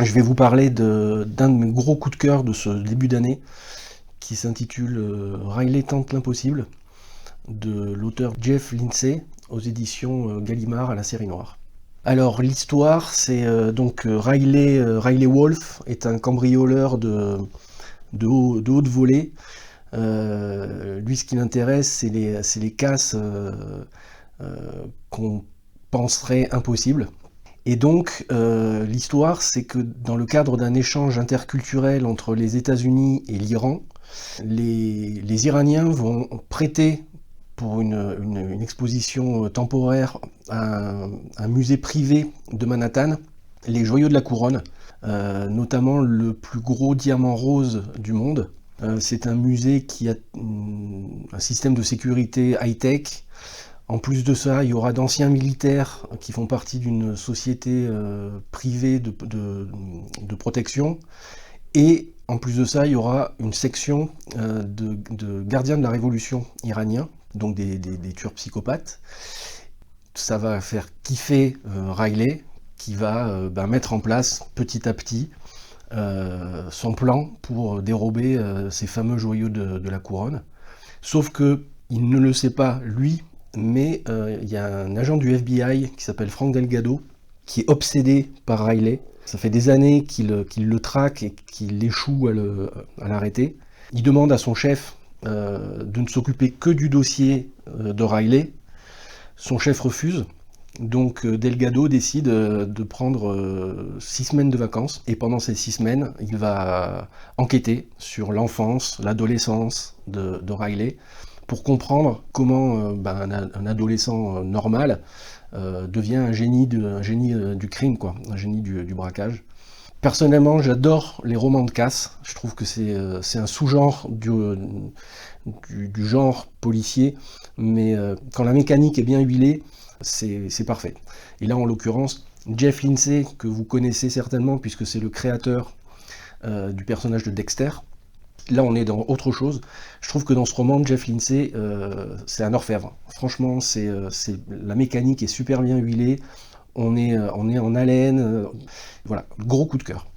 Je vais vous parler d'un de mes gros coups de cœur de ce début d'année, qui s'intitule Riley tente l'impossible, de l'auteur Jeff Lindsay, aux éditions Gallimard à la série noire. Alors l'histoire, c'est Riley Wolf est un cambrioleur de haute volée. Lui, ce qui l'intéresse, c'est les casses qu'on penserait impossibles. Et donc, l'histoire, c'est que dans le cadre d'un échange interculturel entre les États-Unis et l'Iran, les Iraniens vont prêter pour une exposition temporaire à un musée privé de Manhattan les joyaux de la couronne, notamment le plus gros diamant rose du monde. C'est un musée qui a un système de sécurité high-tech. En plus de ça, il y aura d'anciens militaires qui font partie d'une société privée de protection. Et en plus de ça, il y aura une section de gardiens de la révolution iranien, donc des tueurs psychopathes. Ça va faire kiffer Riley, qui va mettre en place petit à petit son plan pour dérober ces fameux joyaux de la couronne. Sauf que il ne le sait pas, lui, mais il y a un agent du FBI qui s'appelle Frank Delgado, qui est obsédé par Riley. Ça fait des années qu'il le traque et qu'il échoue à l'arrêter. Il demande à son chef de ne s'occuper que du dossier de Riley. Son chef refuse. Donc Delgado décide de prendre 6 semaines de vacances. Et pendant ces 6 semaines, il va enquêter sur l'enfance, l'adolescence de Riley, pour comprendre comment un adolescent normal devient un génie du crime, quoi, un génie du braquage. Personnellement, j'adore les romans de casse. Je trouve que c'est un sous-genre du genre policier, mais quand la mécanique est bien huilée, c'est parfait. Et là, en l'occurrence, Jeff Lindsay, que vous connaissez certainement, puisque c'est le créateur du personnage de Dexter. Là, on est dans autre chose. Je trouve que dans ce roman, Jeff Lindsay, c'est un orfèvre. Franchement, la mécanique est super bien huilée. On est en haleine. Voilà, gros coup de cœur.